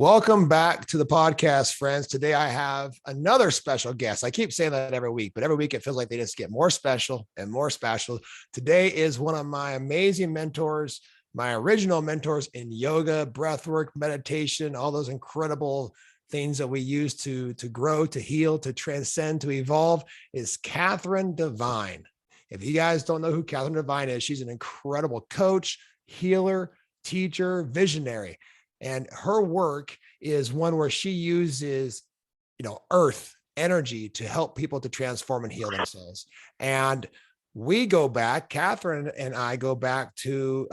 Welcome back to the podcast, friends. Today I have another special guest. I keep saying that every week, but every week it feels like they just get more special and more special. Today is one of my amazing mentors, my original mentors in yoga, breathwork, meditation, all those incredible things that we use to grow, to heal, to transcend, to evolve, is Catherine Devine. If you guys don't know who Catherine Devine is, she's an incredible coach, healer, teacher, visionary. And her work is one where she uses, earth energy to help people to transform and heal themselves. And we go back, Catherine and I go back to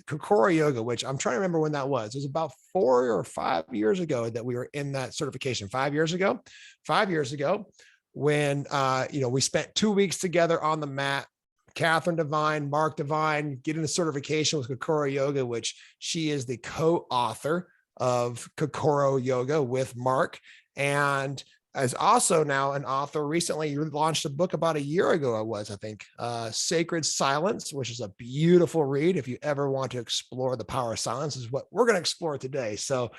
Kokoro Yoga, which I'm trying to remember when that was. It was about 4 or 5 years ago that we were in that certification. 5 years ago, when, we spent 2 weeks together on the mat. Catherine Devine, Mark Devine, getting a certification with Kokoro Yoga, which she is the co-author of Kokoro Yoga with Mark, and is also now an author. Recently, you launched a book about a year ago, I think, Sacred Silence, which is a beautiful read. If you ever want to explore the power of silence, is what we're going to explore today. So,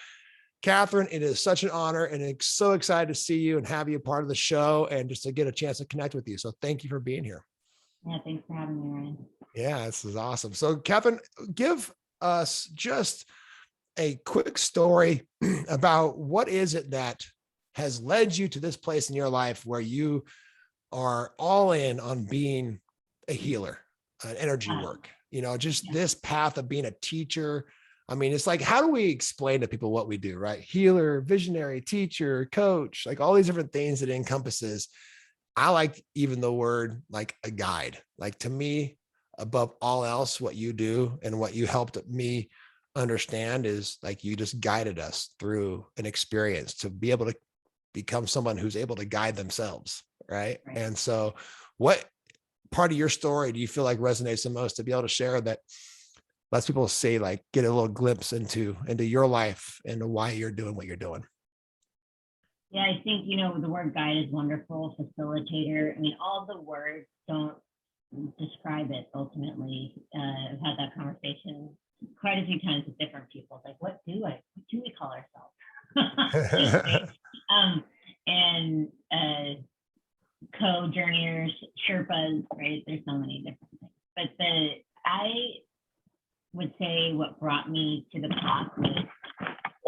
Catherine, it is such an honor, and I'm so excited to see you and have you a part of the show and just to get a chance to connect with you. So thank you for being here. Yeah, thanks for having me, Ryan. Yeah, this is awesome. So, Catherine, give us just a quick story about what is it that has led you to this place in your life where you are all in on being a healer, an energy work, this path of being a teacher. I mean, it's like, how do we explain to people what we do, right? Healer, visionary, teacher, coach, like all these different things that it encompasses. I like even the word like a guide. Like, to me, above all else, what you do and what you helped me understand is like you just guided us through an experience to be able to become someone who's able to guide themselves. Right. And so what part of your story do you feel like resonates the most to be able to share that lets people say, like, get a little glimpse into your life and why you're doing what you're doing? Yeah, I think, the word guide is wonderful, facilitator. I mean, all the words don't describe it ultimately. I've had that conversation quite a few times with different people. It's like, what do we call ourselves? And co-journeyers, Sherpas, right? There's so many different things. But I would say what brought me to the path was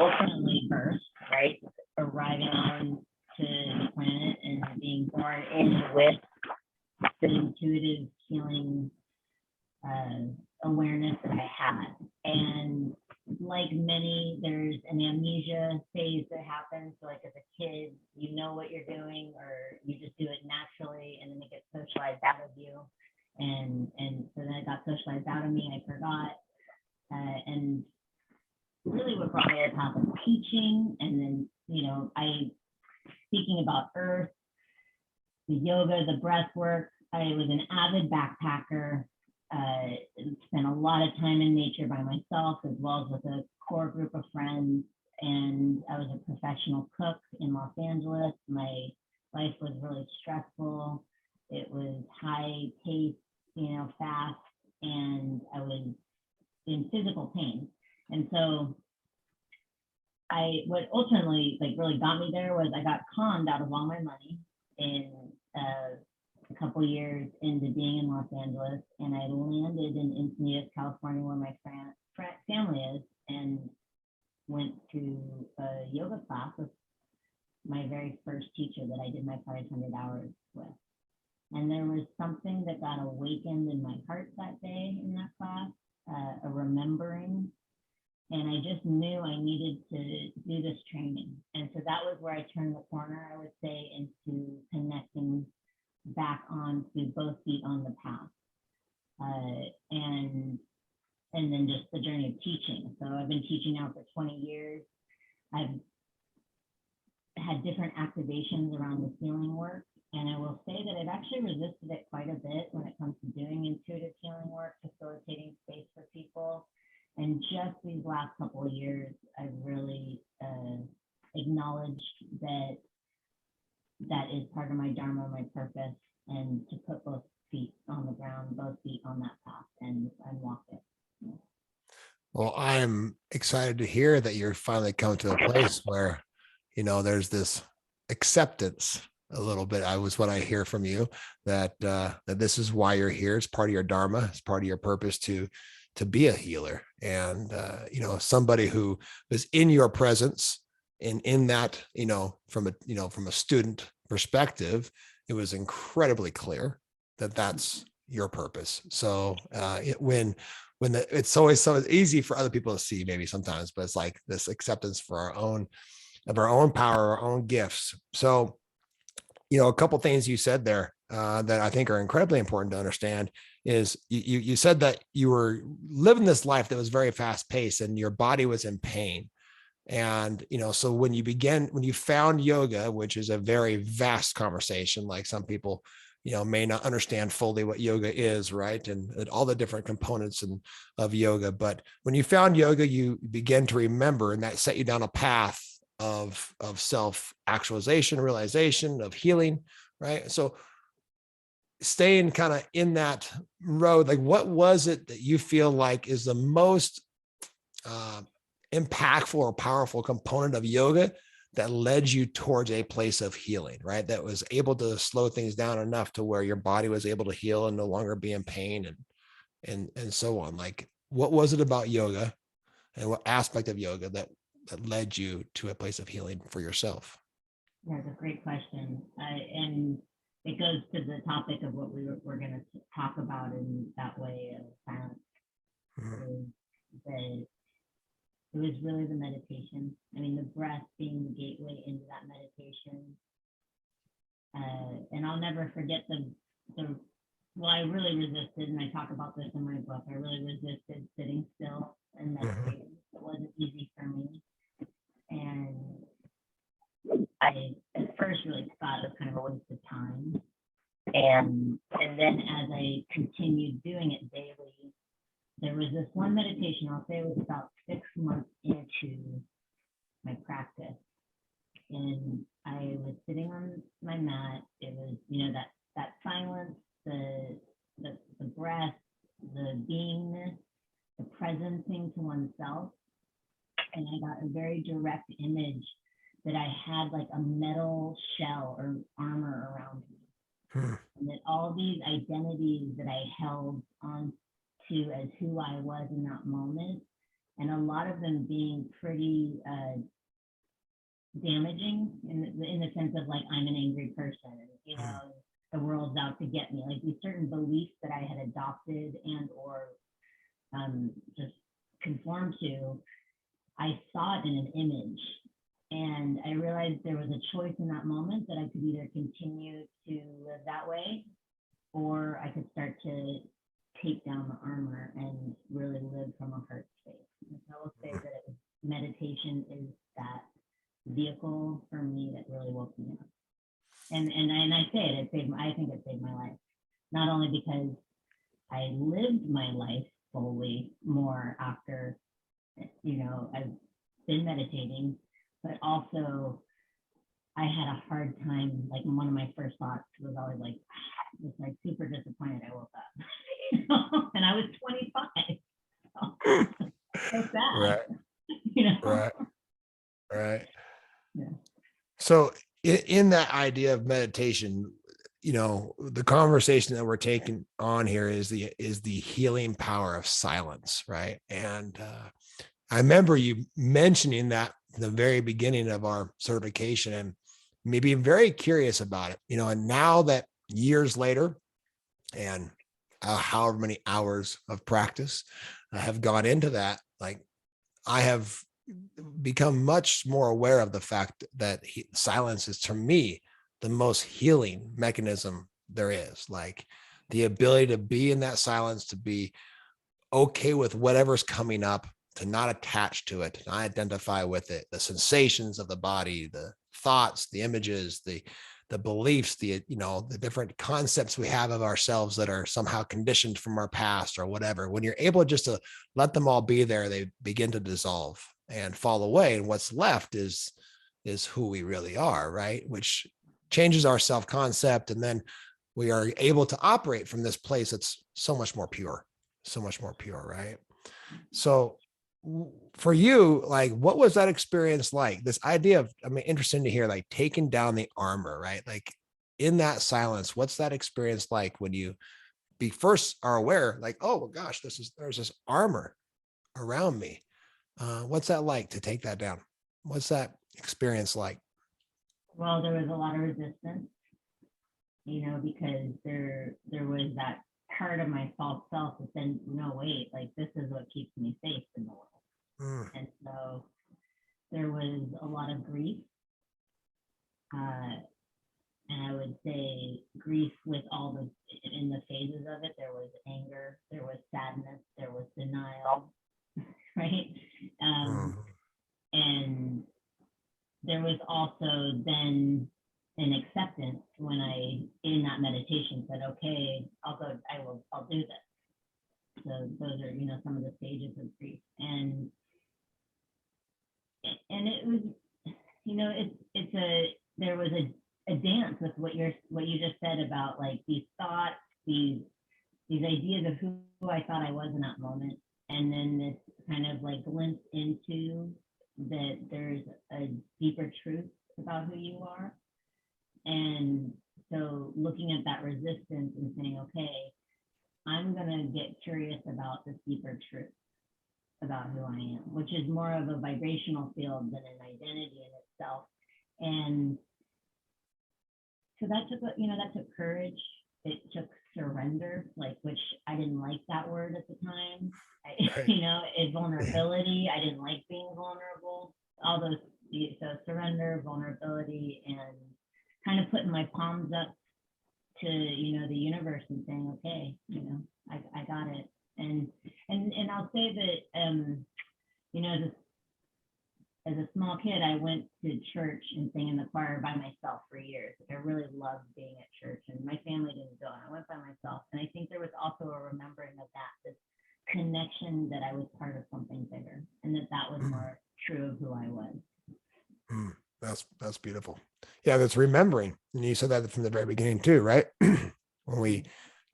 ultimately birth, right? Arriving on to the planet and being born in with the intuitive healing awareness that I had. And like many, there's an amnesia phase that happens. So like as a kid, you know what you're doing, or you just do it naturally, and then it gets socialized out of you. And so then it got socialized out of me, I forgot. And really what brought me to the path of teaching, and then, speaking about earth, the yoga, the breath work. I was an avid backpacker, spent a lot of time in nature by myself, as well as with a core group of friends. And I was a professional cook in Los Angeles. My life was really stressful. It was high pace, fast, and I was in physical pain. And so what ultimately really got me there was I got conned out of all my money in a couple years into being in Los Angeles, and I landed in Encinitas, California, where my family is, and went to a yoga class with my very first teacher that I did my 500 hours with. And there was something that got awakened in my heart that day in that class, a remembering. And I just knew I needed to do this training. And so that was where I turned the corner, I would say, into connecting back onto both feet on the path. And then just the journey of teaching. So I've been teaching now for 20 years. I've had different activations around the healing work. And I will say that I've actually resisted it quite a bit when it comes to doing intuitive healing work, facilitating space for people. And just these last couple of years, I've really acknowledged that that is part of my dharma, my purpose, and to put both feet on the ground, both feet on that path, and walk it. Well, I'm excited to hear that you're finally come to a place where, there's this acceptance a little bit. I was what I hear from you that this is why you're here. It's part of your dharma. It's part of your purpose to be a healer, and somebody who is in your presence, and in that, from a student perspective, it was incredibly clear that that's your purpose. So it's always so easy for other people to see maybe sometimes, but it's like this acceptance for our own power, our own gifts. So, a couple things you said there that I think are incredibly important to understand is you said that you were living this life that was very fast paced and your body was in pain. And, so when you found yoga, which is a very vast conversation, like some people, may not understand fully what yoga is, right? And all the different components of yoga. But when you found yoga, you begin to remember, and that set you down a path of self-actualization, realization, of healing, right? So staying kind of in that road, like what was it that you feel like is the most uh, impactful or powerful component of yoga that led you towards a place of healing, right? That was able to slow things down enough to where your body was able to heal and no longer be in pain and so on. Like, what was it about yoga and what aspect of yoga that led you to a place of healing for yourself? Yeah, it's a great question. And it goes to the topic of what we're going to talk about in that way of silence. Mm-hmm. The It was really the meditation. I mean, the breath being the gateway into that meditation. And I'll never forget well, I really resisted, and I talk about this in my book. I really resisted sitting still and meditating. It wasn't easy for me. And I at first really thought it was kind of a waste of time. And then as I continued doing it daily, there was this one meditation, I'll say it was about 6 months into my practice. And I was sitting on my mat. It was, that silence, the breath, the beingness, the presencing to oneself. And I got a very direct image that I had like a metal shell or armor around me. And that all these identities that I held on to as who I was in that moment, and a lot of them being pretty damaging in the sense of like, I'm an angry person, the world's out to get me, like these certain beliefs that I had adopted and or just conformed to. I saw it in an image, and I realized there was a choice in that moment that I could either continue to live that way, or I could start to take down the armor and really live from a heart space. And so I will say that meditation is that vehicle for me that really woke me up. And I say it I think it saved my life. Not only because I lived my life fully more after, I've been meditating, but also I had a hard time. Like, one of my first thoughts was always like, just like super disappointed I woke up, and I was 25. So sad. Right. Right. Yeah. So in that idea of meditation, the conversation that we're taking on here is the healing power of silence, right? And I remember you mentioning that in the very beginning of our certification, and me being very curious about it, and now that years later, and however many hours of practice have gone into that, like, I have become much more aware of the fact that silence is, to me, the most healing mechanism there is. Like, the ability to be in that silence, to be okay with whatever's coming up, to not attach to it, to not identify with it, the sensations of the body, the thoughts, the images, the beliefs, the different concepts we have of ourselves that are somehow conditioned from our past or whatever. When you're able just to let them all be there, they begin to dissolve and fall away, and what's left is who we really are, right? Which changes our self-concept, and then we are able to operate from this place that's so much more pure, right? So for you, like, what was that experience like? This idea of, I mean, interesting to hear, like taking down the armor, right? Like in that silence, what's that experience like when you be first are aware, like, oh my gosh, there's this armor around me. What's that like to take that down? What's that experience like? Well, there was a lot of resistance, because there was that part of my false self that said, no, wait, like this is what keeps me safe in the world. Mm, And so there was a lot of grief. And I would say grief with all in the phases of it. There was anger, there was sadness, there was denial, right? mm, And there was also then an acceptance when I, in that meditation, said, okay, I'll do this. So those are, some of the stages of grief. And it was, there was a dance with what you just said about like these thoughts, these ideas of who I thought I was in that moment, and then this kind of like glimpse into that there's a deeper truth about who you are. And so looking at that resistance and saying, okay, I'm going to get curious about this deeper truth about who I am, which is more of a vibrational field than an identity in itself. And so that took courage. It took surrender, like, which I didn't like that word at the time. right. It's vulnerability. I didn't like being vulnerable. All those, so surrender, vulnerability, and kind of putting my palms up to, the universe and saying, okay, I got it. And I'll say that, as a small kid, I went to church and sang in the choir by myself for years. Like, I really loved being at church, and my family didn't go, and I went by myself. And I think there was also a remembering of this connection that I was part of something bigger, and that was more true of who I was. Mm, that's beautiful. Yeah, that's remembering. And you said that from the very beginning too, right? When we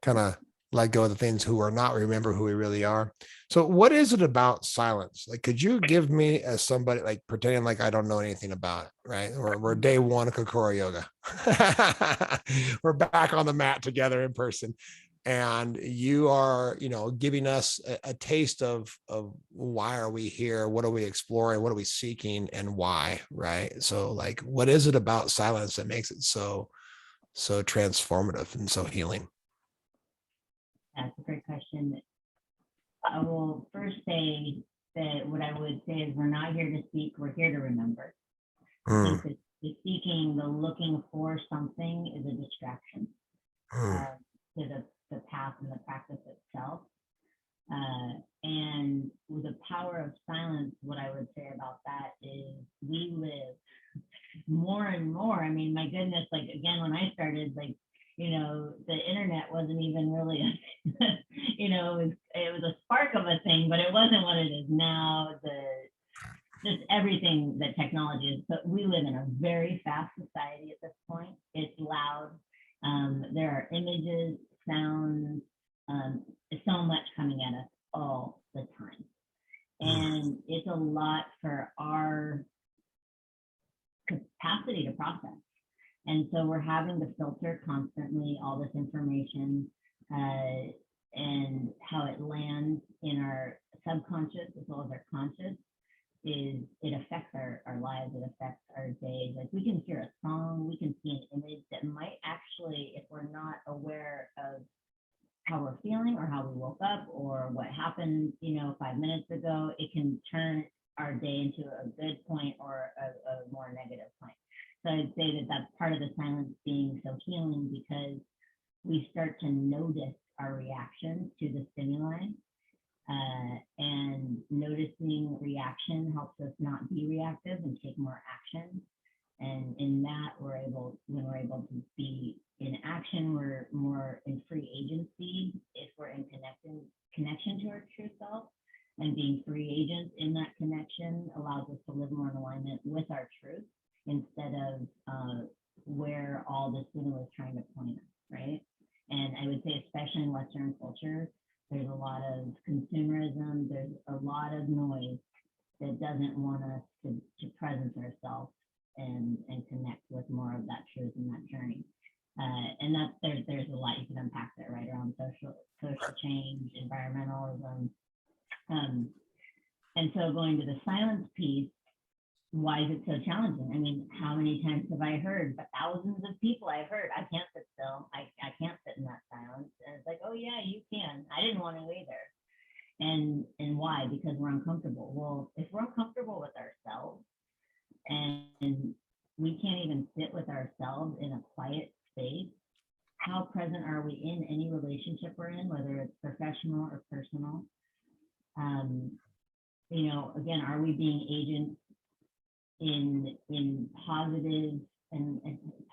kind of let go of the things who are not remember who we really are. So what is it about silence? Like, could you give me as somebody, like pretending like I don't know anything about it, right? We're day one of Kokoro yoga. We're back on the mat together in person. And you are, giving us a taste of why are we here? What are we exploring? What are we seeking and why? Right. So like, what is it about silence that makes it so transformative and so healing? That's a great question. I will first say that what I would say is we're not here to seek, we're here to remember. I Mm, think that the seeking, the looking for something is a distraction mm, uh, to the path and the practice itself. And with the power of silence, what I would say about that is we live more and more. I mean, my goodness, like again, when I started, like, the internet wasn't even really, it was a spark of a thing, but it wasn't what it is now. Just everything that technology is. But we live in a very fast society at this point. It's loud. There are images, sounds, so much coming at us all the time. mm, And it's a lot for our capacity to process. And so we're having to filter constantly all this information and how it lands in our subconscious as well as our conscious it affects our lives, it affects our days. Like we can hear a song, we can see an image that might actually, if we're not aware of how we're feeling or how we woke up or what happened, 5 minutes ago, it can turn our day into a good point or a more negative point. So I'd say that that's part of the silence being so healing because we start to notice our reactions to the stimuli. And noticing reaction helps us not be reactive and take more action. And in that, when we're able to be in action, we're more in free agency if we're in connection to our true self. And being free agents in that connection allows us to live more in alignment with our truth instead of where all the stimulus is trying to point us, right? And I would say, especially in Western culture, there's a lot of consumerism, there's a lot of noise it doesn't want us to presence ourselves and connect with more of that truth in that journey. And that's there's a lot you can unpack there, right, around social change, environmentalism. And so going to the silence piece, why is it so challenging? I mean, how many times have I heard, but thousands of people I've heard, I can't sit still. I can't sit in that silence. And it's like, oh yeah, you can. I didn't want to either. And why? Because we're uncomfortable. Well, if we're uncomfortable with ourselves and we can't even sit with ourselves in a quiet space, how present are we in any relationship we're in, whether it's professional or personal? You know, again, are we being agents in positive, and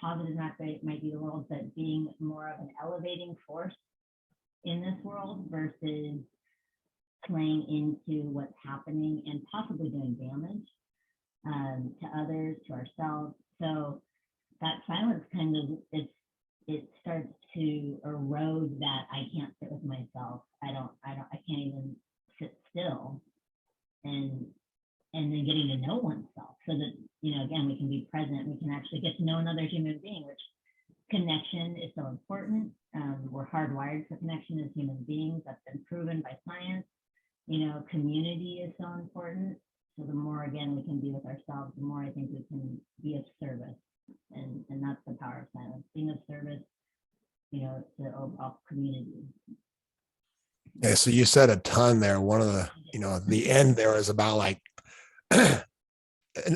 positive not great might be the world, but being more of an elevating force in this world versus playing into what's happening and possibly doing damage to others, to ourselves. So that silence kind of, it starts to erode that I can't sit with myself. I can't even sit still, and then getting to know oneself so that, you know, again, we can be present, we can actually get to know another human being, which connection is so important. We're hardwired for connection as human beings. That's been proven by science. You know, community is so important. So the more, again, we can be with ourselves, the more I think we can be of service. And that's the power of silence, being of service, you know, to overall community. Yeah, so you said a ton there. One of the, you know, the end there is about like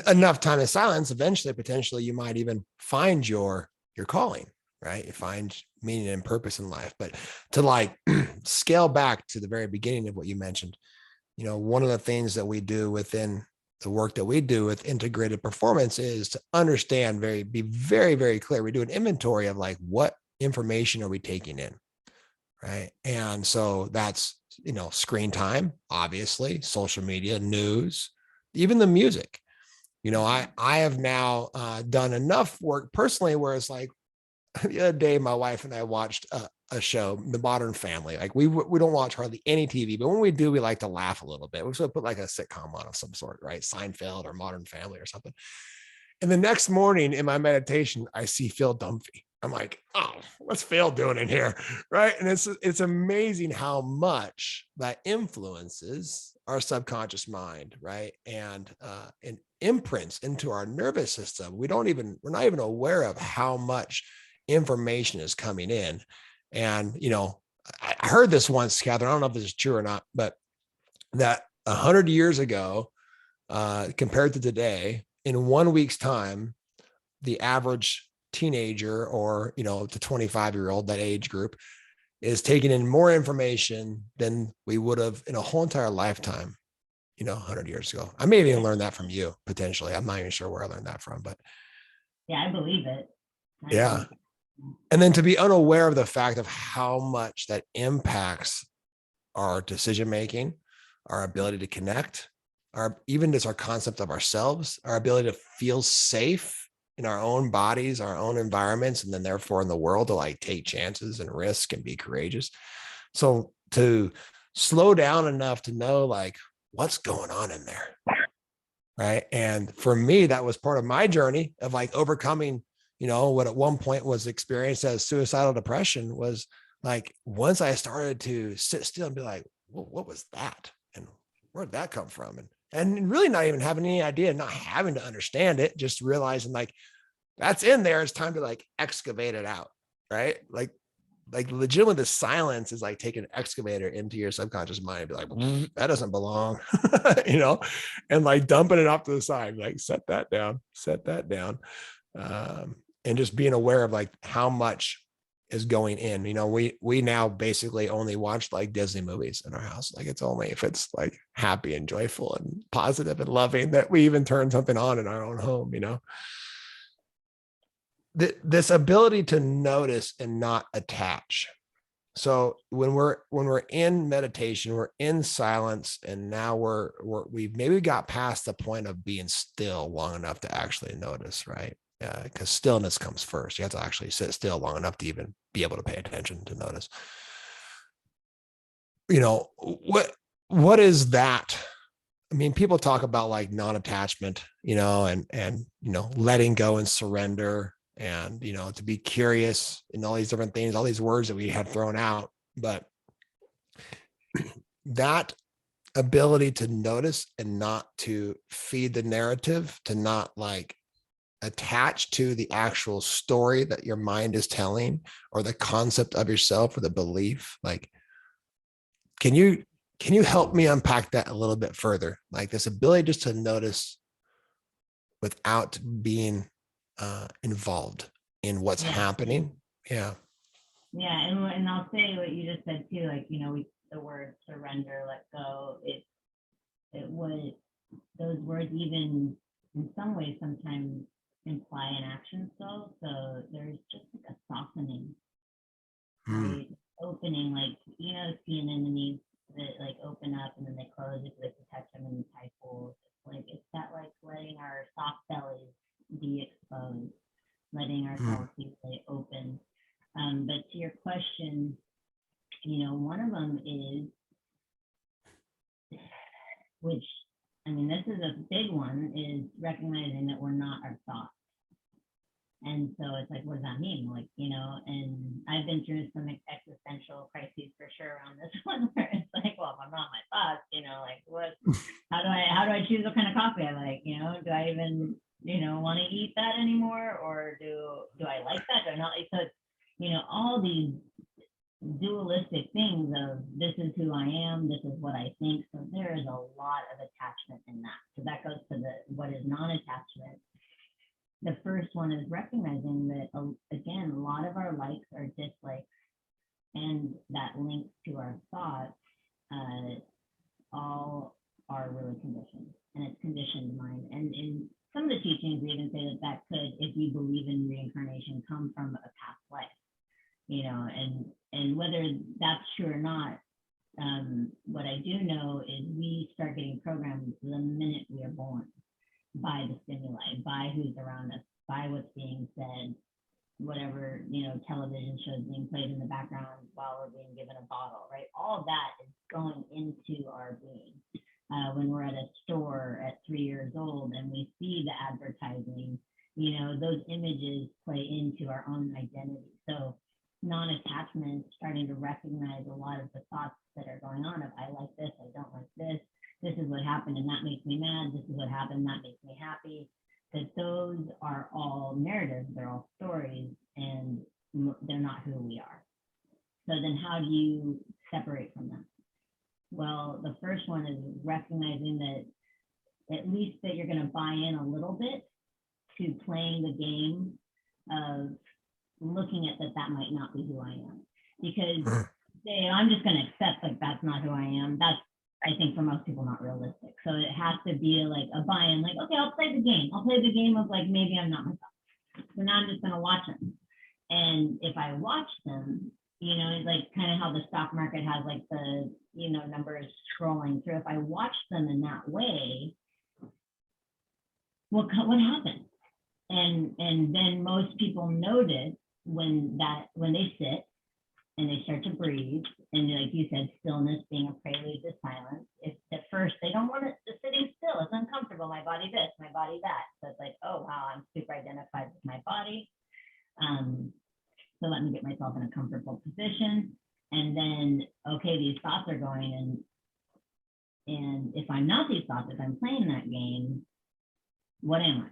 enough time in silence, eventually, potentially, you might even find your calling, right? You find meaning and purpose in life. But to like scale back to the very beginning of what you mentioned, you know, one of the things that we do within the work that we do with integrated performance is to understand be very, very clear. We do an inventory of like, what information are we taking in? Right. And so that's, you know, screen time, obviously, social media, news, even the music. You know, I have now done enough work personally where it's like the other day, my wife and I watched a show, The Modern Family. Like we don't watch hardly any TV, but when we do, we like to laugh a little bit. We should put like a sitcom on of some sort, right? Seinfeld or Modern Family or something. And the next morning in my meditation, I see Phil Dunphy. I'm like, oh, what's Phil doing in here? Right. And it's amazing how much that influences our subconscious mind, right? And imprints into our nervous system. We're not even aware of how much information is coming in. And, you know, I heard this once, Catherine, I don't know if this is true or not, but that 100 years ago, compared to today, in 1 week's time, the average teenager or, you know, the 25-year-old, that age group, is taking in more information than we would have in a whole entire lifetime, you know, 100 years ago. I may have even learned that from you, potentially. I'm not even sure where I learned that from, but yeah, I believe it. Yeah. And then to be unaware of the fact of how much that impacts our decision-making, our ability to connect, even just our concept of ourselves, our ability to feel safe in our own bodies, our own environments, and then therefore in the world to like take chances and risk and be courageous. So to slow down enough to know like what's going on in there. Right. And for me, that was part of my journey of like overcoming, you know, what at one point was experienced as suicidal depression. Was like, once I started to sit still and be like, well, what was that? And where'd that come from? And really not even having any idea, not having to understand it, just realizing like that's in there. It's time to like excavate it out. Right. Like legitimately the silence is like taking an excavator into your subconscious mind and be like, that doesn't belong, you know, and like dumping it off to the side, like set that down. And just being aware of like how much is going in. You know, we now basically only watch like Disney movies in our house. Like it's only if it's like happy and joyful and positive and loving that we even turn something on in our own home, you know. This ability to notice and not attach. So when we're in meditation, we're in silence, and now we've maybe got past the point of being still long enough to actually notice, right? Because stillness comes first. You have to actually sit still long enough to even be able to pay attention to notice. You know, what is that I mean, people talk about like non-attachment, and letting go and surrender, and to be curious, and all these different things, all these words that we had thrown out. But that ability to notice and not to feed the narrative, to not like attach to the actual story that your mind is telling, or the concept of yourself, or the belief, like, can you help me unpack that a little bit further? Like this ability just to notice without being involved in what's Yeah. happening. Yeah. Yeah. And I'll say what you just said too, like, the word surrender, let go, it would, those words even in some ways sometimes imply an action still. So there's just like a softening, right? Opening, like, sea anemones that like open up and then they close if you like to touch them in the tide pools. It's that like letting our soft bellies be exposed, letting ourselves be really open. But to your question, one of them is, which, I mean, this is a big one, is recognizing that we're not our thoughts. And so it's like, what does that mean? Like, and I've been through some existential crises for sure on this one, where it's like, well, if I'm not my thoughts, like what, how do I choose what kind of coffee I like? Do I even, want to eat that anymore? Or do I like that? Do I not like, so it's, all these dualistic things of this is who I am, this is what I think. So there is a lot of attachment in that. So that goes to what is non-attachment. The first one is recognizing that, again, a lot of our likes are dislikes, and that links to our thoughts, all are really conditioned, and it's conditioned mind. And in some of the teachings, we even say that could, if you believe in reincarnation, come from a past life, and whether that's true or not, what I do know is we start getting programmed the minute we are born, by the stimuli, by who's around us, by what's being said, whatever, television shows being played in the background while we're being given a bottle, right? All of that is going into our being. When we're at a store at 3 years old and we see the advertising, those images play into our own identity. So non-attachment, starting to recognize a lot of the thoughts that are going on of, I like this, I don't like this, this is what happened and that makes me mad, this is what happened, that makes me happy, that those are all narratives, they're all stories, and they're not who we are. So then how do you separate from them? Well, the first one is recognizing that at least that you're going to buy in a little bit to playing the game of looking at that might not be who I am. Because I'm just going to accept like that's not who I am. That's, I think, for most people, not realistic. So it has to be like a buy-in, like, okay, I'll play the game. I'll play the game of like, maybe I'm not myself. So now I'm just going to watch them. And if I watch them, like kind of how the stock market has like the, numbers scrolling through. If I watch them in that way, what happens? And then most people notice when they sit and they start to breathe, and like you said, stillness being a prelude to silence. If at first they don't want it, the sitting still, it's uncomfortable, my body this, my body that. So it's like, oh wow, I'm super identified with my body. So let me get myself in a comfortable position. And then, okay, these thoughts are going, and if I'm not these thoughts, if I'm playing that game, what am I?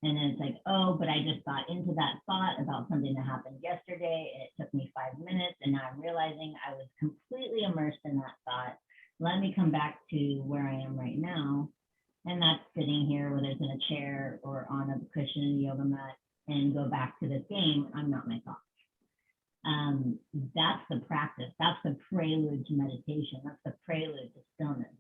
And then it's like, oh, but I just got into that thought about something that happened yesterday, and it took me 5 minutes, and now I'm realizing I was completely immersed in that thought. Let me come back to where I am right now, and that's sitting here, whether it's in a chair or on a cushion, yoga mat, and go back to this game. I'm not my thoughts. That's the practice. That's the prelude to meditation. That's the prelude to stillness.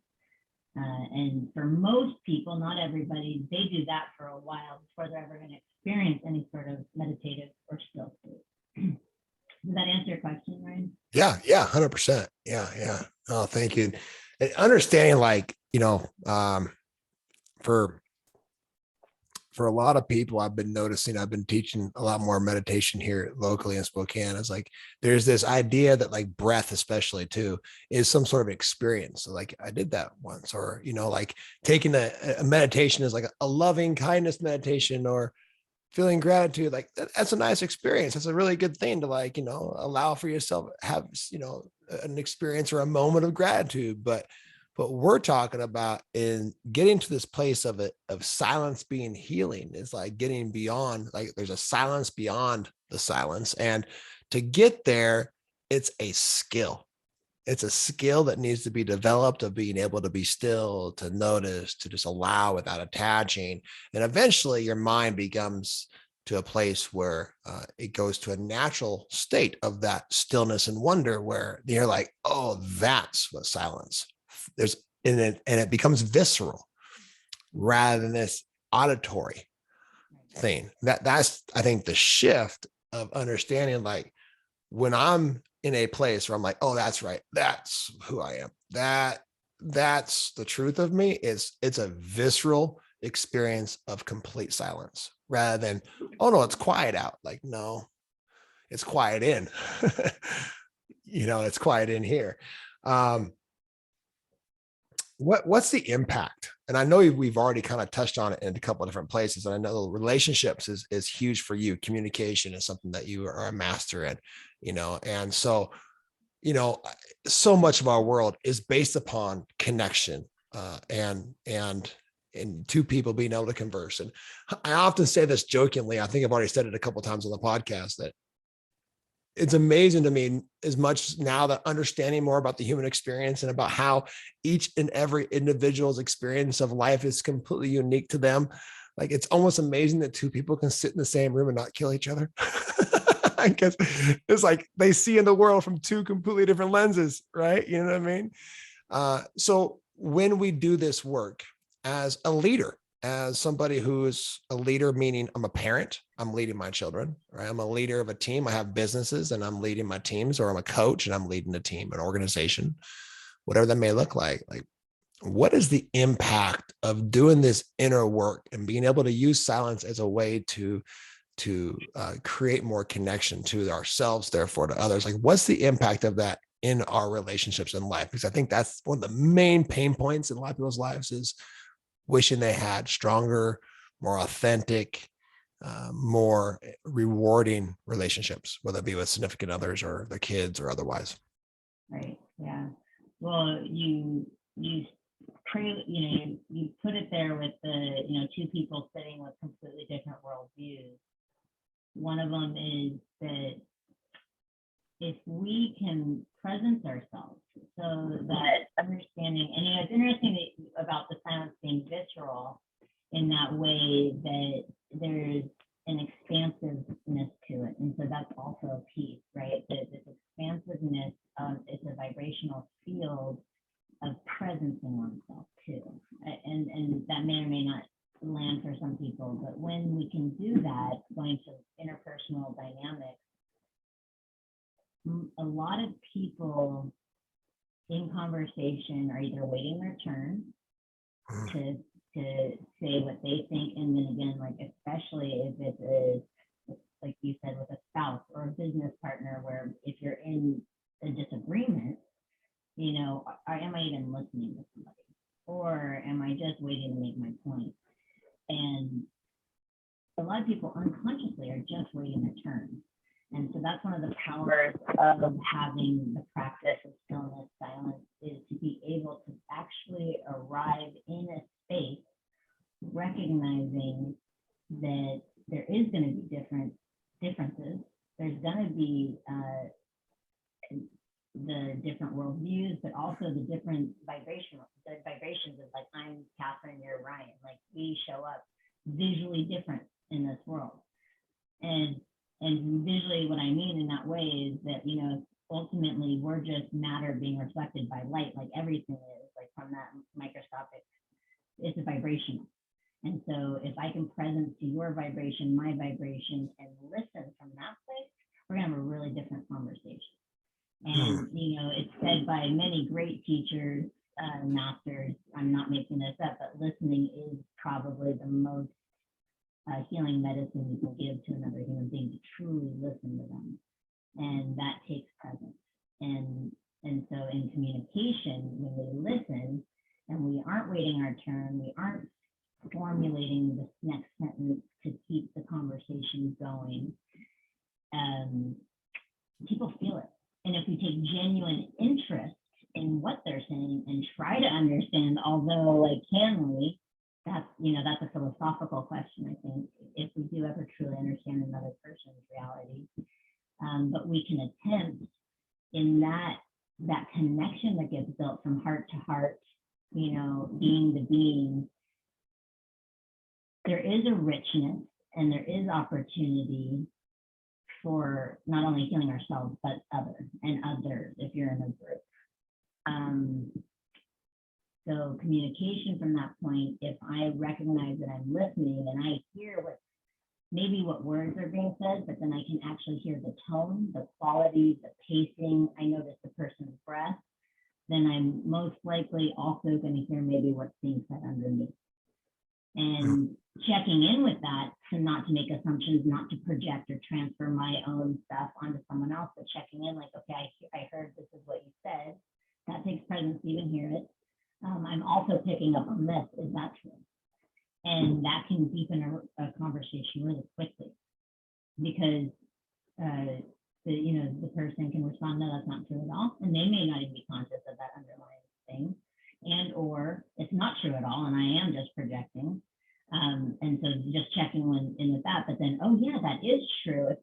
And for most people, not everybody, they do that for a while before they're ever going to experience any sort of meditative or still state. Does that answer your question, Ryan? Yeah, 100%. Yeah. Oh, thank you. And understanding, like, for for a lot of people, I've been noticing, I've been teaching a lot more meditation here locally in Spokane. It's like there's this idea that like breath, especially too, is some sort of experience. So like I did that once, or like taking a meditation is like a loving kindness meditation, or feeling gratitude. Like that's a nice experience. That's a really good thing to like, allow for yourself, have, an experience or a moment of gratitude. But we're talking about in getting to this place of it, of silence being healing, is like getting beyond, like there's a silence beyond the silence. And to get there, it's a skill. It's a skill that needs to be developed, of being able to be still, to notice, to just allow without attaching. And eventually your mind becomes to a place where it goes to a natural state of that stillness and wonder, where you're like, oh, that's what silence there's in it. And it becomes visceral rather than this auditory thing. That's, I think, the shift of understanding, like when I'm in a place where I'm like, oh, that's right, that's who I am, that's the truth of me, it's a visceral experience of complete silence, rather than, oh no, it's quiet out. Like, no, it's quiet in. It's quiet in here. What's the impact? And I know we've already kind of touched on it in a couple of different places. And I know relationships is huge for you. Communication is something that you are a master in, and so, so much of our world is based upon connection, and two people being able to converse. And I often say this jokingly, I think I've already said it a couple of times on the podcast, that it's amazing to me, as much now that understanding more about the human experience and about how each and every individual's experience of life is completely unique to them. Like, it's almost amazing that two people can sit in the same room and not kill each other. Because it's like they see in the world from two completely different lenses, right? You know what I mean? So when we do this work as a leader, as somebody who's a leader, meaning I'm a parent, I'm leading my children, right? I'm a leader of a team. I have businesses and I'm leading my teams, or I'm a coach and I'm leading a team, an organization, whatever that may look like. Like, what is the impact of doing this inner work and being able to use silence as a way to create more connection to ourselves, therefore to others? Like, what's the impact of that in our relationships in life? Because I think that's one of the main pain points in a lot of people's lives, is wishing they had stronger, more authentic, more rewarding relationships, whether it be with significant others or their kids or otherwise. Right. Yeah. Well, you put it there with the, two people sitting with completely different worldviews. One of them is that if we can presence ourselves, so that understanding, and it's interesting about the silence being visceral in that way, that there's an expansiveness to it. And so that's also a piece, right? That this expansiveness, it's a vibrational field of presencing oneself too. And that may or may not land for some people, but when we can do that, going to interpersonal dynamics, a lot of people in conversation are either waiting their turn to say what they think, and then again, like especially if it is, like you said, with a spouse or a business partner, where if you're in a disagreement, am I even listening to somebody, or am I just waiting to make my point? And a lot of people unconsciously are just waiting their turn. And so that's one of the powers of having the practice of stillness, silence, is to be able to actually arrive in a space recognizing that there is going to be differences. There's going to be the different worldviews, but also the different vibrations of, like, I'm Catherine, you're Ryan. Like, we show up visually different in this world. And visually, what I mean in that way is that, ultimately we're just matter being reflected by light, like everything is, like from that microscopic, it's a vibration. And so if I can presence to your vibration, my vibration, and listen from that place, we're gonna have a really different conversation. And, it's said by many great teachers, masters, I'm not making this up, but listening is probably the most healing medicine you can give to another human being, to truly listen to them. And that takes presence. And so in communication, when we listen and we aren't waiting our turn, we aren't formulating this next sentence to keep the conversation going, people feel it. And if we take genuine interest in what they're saying and try to understand, although like, can we, that's, that's a philosophical question, I think, if we do ever truly understand another person's reality. But we can attempt in that connection that gets built from heart to heart, being to being. There is a richness and there is opportunity for not only healing ourselves, but others if you're in a group. So communication from that point, if I recognize that I'm listening and I hear what words are being said, but then I can actually hear the tone, the quality, the pacing, I notice the person's breath, then I'm most likely also going to hear maybe what's being said underneath. And checking in with that, not to make assumptions, not to project or transfer my own stuff onto someone else, but checking in like, okay, I heard this is what you said. That takes presence to even hear it. I'm also picking up on this. Is that true? And that can deepen a conversation really quickly, because the person can respond, no, that's not true at all, and they may not even be conscious of that underlying thing, and or it's not true at all, and I am just projecting. And so just checking in with that, but then, oh yeah, that is true. If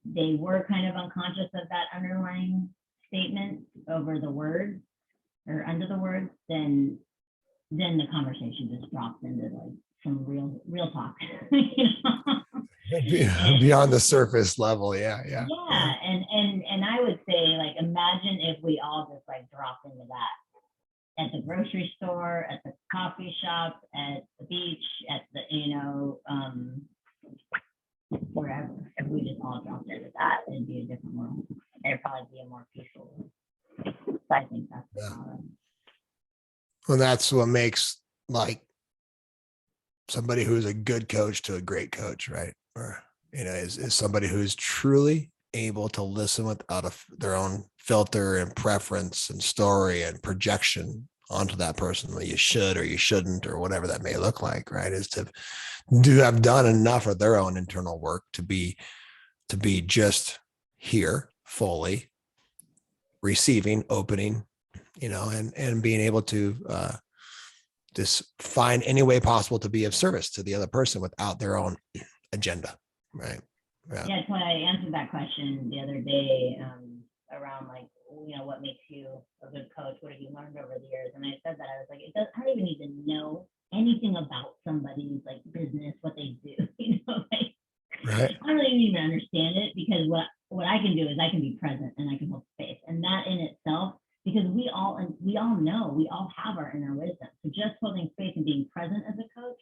they were kind of unconscious of that underlying statement over the words or under the words, then the conversation just drops into like some real talk. Beyond the surface level. Yeah. And I would say, like, imagine if we all just like dropped into that at the grocery store, at the coffee shop, at the beach, at the wherever. If we just all dropped into that, it'd be a different world. It'd probably be a more peaceful world. So I think that's well, that's what makes like somebody who's a good coach to a great coach, right? Or is somebody who's truly able to listen without their own filter and preference and story and projection onto that person that you should or you shouldn't or whatever that may look like, right? Is to have done enough of their own internal work to be just here fully receiving, opening, and being able to just find any way possible to be of service to the other person without their own agenda, right? Yeah, that's why I answered that question the other day around like, what makes you a good coach? What have you learned over the years? And I said that I was like, I don't even need to know anything about somebody's like business, what they do, like, right. I don't even understand it, because what I can do is I can be present and I can hold space, and that in itself, because we all know, we all have our inner wisdom. So just holding space and being present as a coach,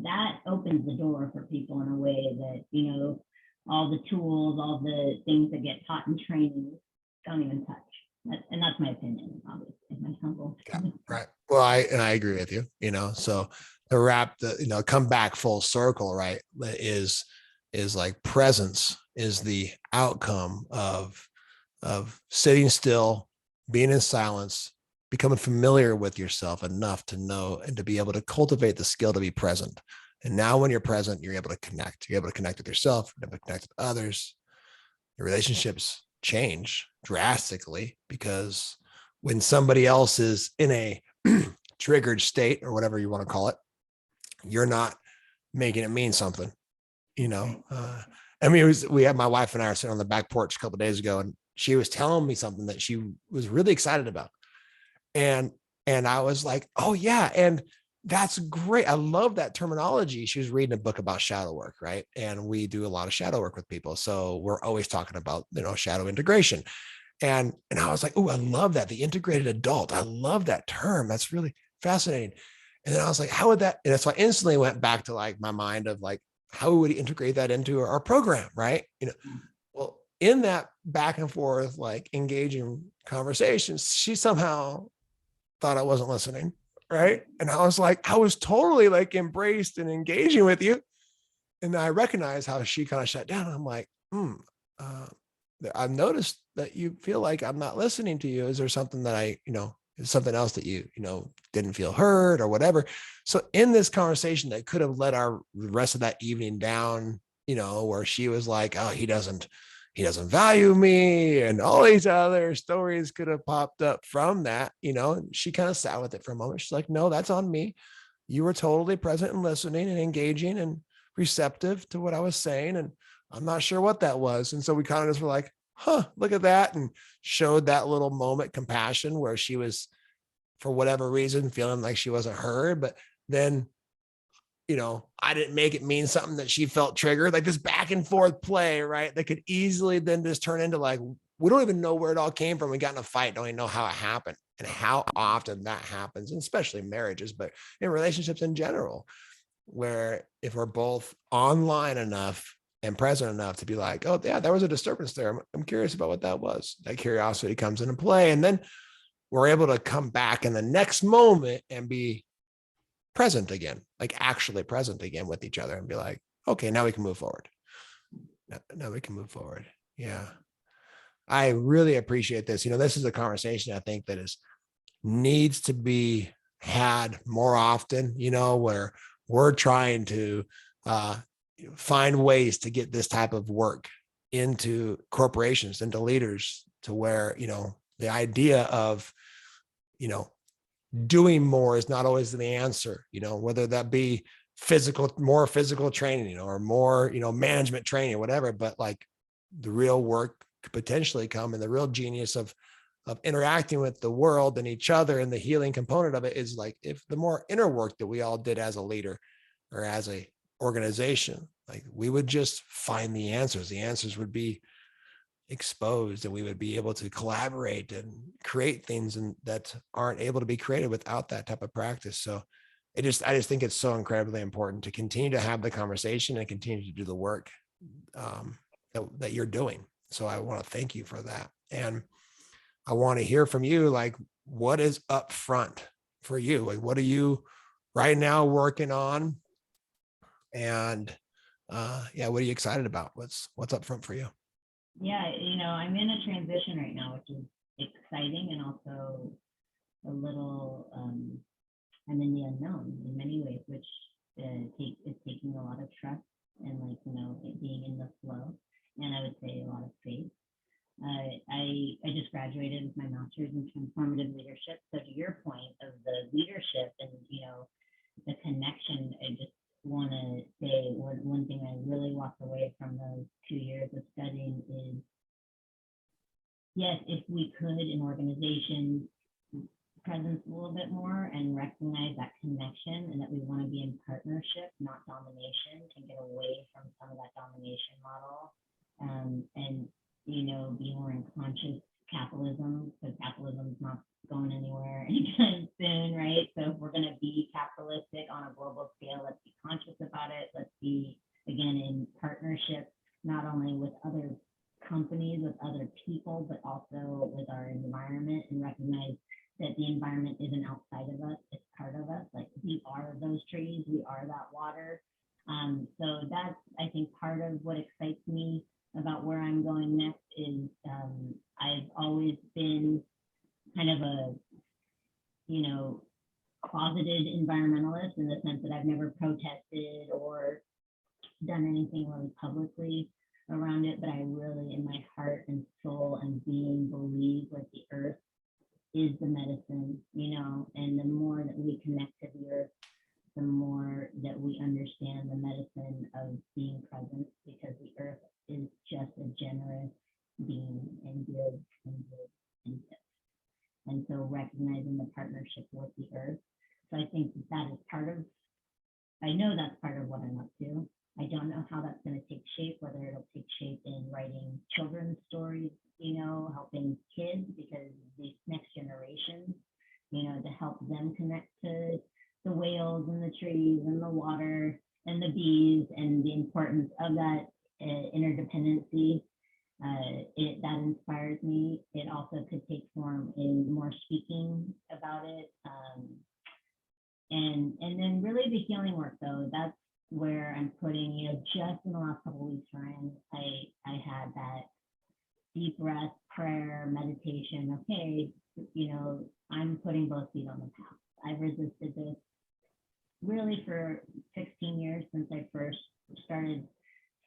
that opens the door for people in a way that, all the tools, all the things that get taught in training don't even touch. And that's my opinion, obviously, my humble. Yeah, right. Well, I agree with you, so to wrap come back full circle, right, is like presence is the outcome of sitting still, being in silence, becoming familiar with yourself enough to know and to be able to cultivate the skill to be present. And now when you're present, you're able to connect. You're able to connect with yourself, you're able to connect with others. Your relationships change drastically, because when somebody else is in a triggered state or whatever you want to call it, you're not making it mean something, we had my wife and I were sitting on the back porch a couple of days ago, and she was telling me something that she was really excited about. And I was like, oh yeah. And that's great. I love that terminology. She was reading a book about shadow work, right? And we do a lot of shadow work with people. So we're always talking about, shadow integration. And I was like, oh, I love that. The integrated adult. I love that term. That's really fascinating. And then I was like, how would that, and so I instantly went back to like my mind of like, how would we integrate that into our program? Right. Well, in that back and forth, like engaging conversations, she somehow thought I wasn't listening. Right. And I was like, I was totally like embraced and engaging with you. And I recognize how she kind of shut down. I'm like, uh, I've noticed that you feel like I'm not listening to you. Is there something that is something else that you didn't feel heard or whatever? So in this conversation that could have let our the rest of that evening down, where she was like, oh, he doesn't value me, and all these other stories could have popped up from that, she kind of sat with it for a moment. She's like, no, that's on me. You were totally present and listening and engaging and receptive to what I was saying. And I'm not sure what that was. And so we kind of just were like, look at that. And showed that little moment compassion where she was, for whatever reason, feeling like she wasn't heard. But then, I didn't make it mean something that she felt triggered, like this back and forth play, right? That could easily then just turn into like, we don't even know where it all came from. We got in a fight, don't even know how it happened and how often that happens, and especially marriages, but in relationships in general, where if we're both online enough and present enough to be like, oh yeah, there was a disturbance there. I'm curious about what that was. That curiosity comes into play. And then we're able to come back in the next moment and be present again, like actually present again with each other and be like, okay, now we can move forward. Now we can move forward. Yeah. I really appreciate this. This is a conversation I think that needs to be had more often, where we're trying to find ways to get this type of work into corporations, into leaders, to where, the idea of, doing more is not always the answer, whether that be more physical training, or more, management training, whatever, but like the real work could potentially come, and the real genius of interacting with the world and each other, and the healing component of it is like, if the more inner work that we all did as a leader or as a organization, like we would just find the answers would be exposed, and we would be able to collaborate and create things that aren't able to be created without that type of practice. So I just think it's so incredibly important to continue to have the conversation and continue to do the work that you're doing. So I want to thank you for that. And I want to hear from you, like, what is up front for you? Like, what are you right now working on? And what are you excited about? What's up front for you? Yeah, I'm in a transition right now, which is exciting and also a little, I'm in the unknown in many ways, which is taking a lot of trust and it being in the flow, and I would say a lot of faith. I just graduated with my master's in transformative leadership. So to your point of the leadership and the connection, I just want to say one thing I really walked away from those 2 years of studying is, yes, if we could in organizations presence a little bit more and recognize that connection, and that we want to be in partnership, not domination, to get away from some of that domination model, and be more in conscious capitalism, because capitalism is not going anywhere anytime soon, right? So if we're going to be capitalistic on a global scale, let's be conscious about it. Let's be, again, in partnership, not only with other companies, with other people, but also with our environment, and recognize that the environment isn't outside of us, it's part of us. Like, we are those trees, we are that water. So that's, I think, part of what excites me about where I'm going next is, I've always been kind of a, closeted environmentalist, in the sense that I've never protested or done anything really publicly around it, but I really, in my heart and soul and being, believe like the earth is the medicine, and the more that we connect to the earth, the more that we understand the medicine of being present, because the earth is just a generous being and gives and gives and gives. And so recognizing the partnership with the earth. So I think that is part of, I know that's part of what I'm up to. I don't know how that's going to take shape, whether it'll take shape in writing children's stories, helping kids, because these next generations, to help them connect to the whales and the trees and the water and the bees, and the importance of that interdependency. That inspires me. It also could take form in more speaking about it. And then really the healing work, though, that's where I'm putting, you know, just in the last couple of weeks, Ryan, I had that deep breath, prayer, meditation. Okay, you know, I'm putting both feet on the path. I've resisted this really for 16 years, since I first started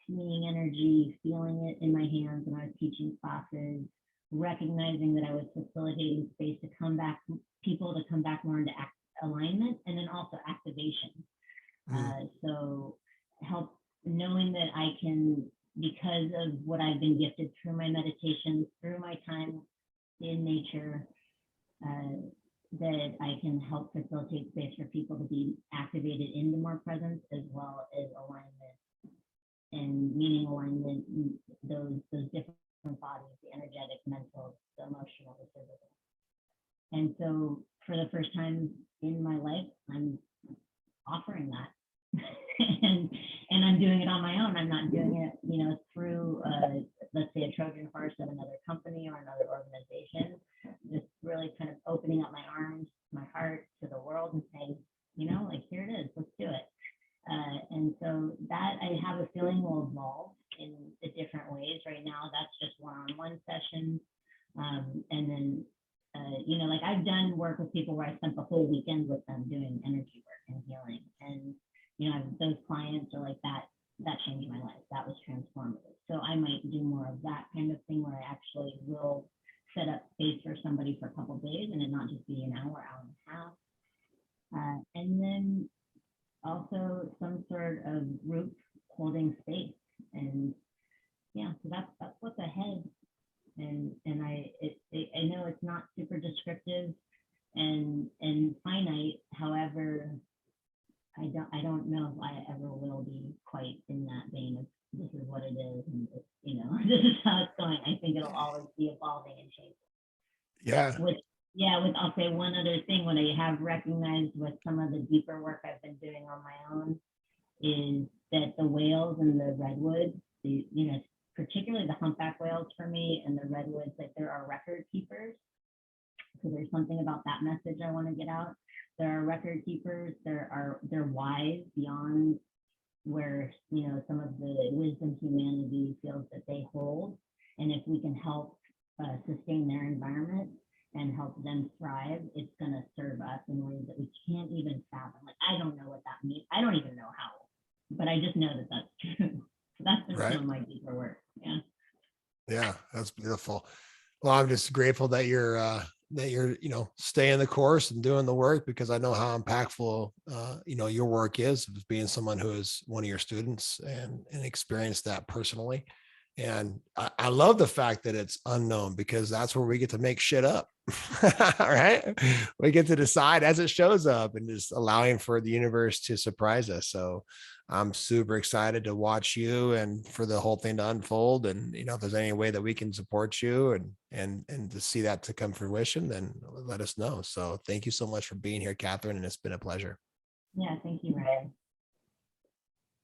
seeing energy, feeling it in my hands when I was teaching classes, recognizing that I was facilitating space to come back, people to come back more into alignment, and then also activation. So help knowing that I can, because of what I've been gifted through my meditations, through my time in nature, that I can help facilitate space for people to be activated into more presence, as well as alignment, and meaning alignment, those different bodies, the energetic, mental, the emotional, the physical. And so for the first time in my life, I'm offering that. and I'm doing it on my own. I'm not doing it, you know, through let's say a Trojan horse at another company or another organization. Just really kind of opening up my arms, my heart to the world, and saying, you know, like, here it is, let's do it. And so that, I have a feeling, will evolve in the different ways. Right now, that's just one-on-one sessions. And then, you know, like, I've done work with people where I spent the whole weekend with them doing energy work and healing. And, you know, those clients are like, that changed my life. That was transformative. So I might do more of that kind of thing, where I actually will set up space for somebody for a couple of days, and it not just be an hour, hour and a half. And then also some sort of group holding space. And yeah, so that's what's ahead. And I know it's not super descriptive and finite. However, I don't know if I ever will be quite in that vein of, this is what it is, and it's, you know, this is how it's going. I think it'll always be evolving and changing. Yeah. I'll say one other thing. What I have recognized with some of the deeper work I've been doing on my own is that the whales and the redwoods, you know, particularly the humpback whales for me, and the redwoods, like, there are record keepers. So there's something about that message I want to get out. There are record keepers. They're wise beyond where, you know, some of the wisdom humanity feels that they hold. And if we can help sustain their environment and help them thrive, it's going to serve us in ways that we can't even fathom. Like, I don't know what that means. I don't even know how, but I just know that that's true. So that's been some of my deeper work. Yeah. Yeah, that's beautiful. Well, I'm just grateful that you're, you know, staying the course and doing the work, because I know how impactful, you know, your work is, as being someone who is one of your students and experienced that personally. And I love the fact that it's unknown, because that's where we get to make shit up. All right. We get to decide as it shows up, and just allowing for the universe to surprise us. So I'm super excited to watch you and for the whole thing to unfold. And, you know, if there's any way that we can support you and to see that to come fruition, then let us know. So thank you so much for being here, Catherine. And it's been a pleasure. Yeah. Thank you, Ryan.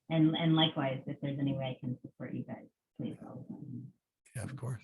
And likewise, if there's any way I can support you guys, please. Yeah, of course.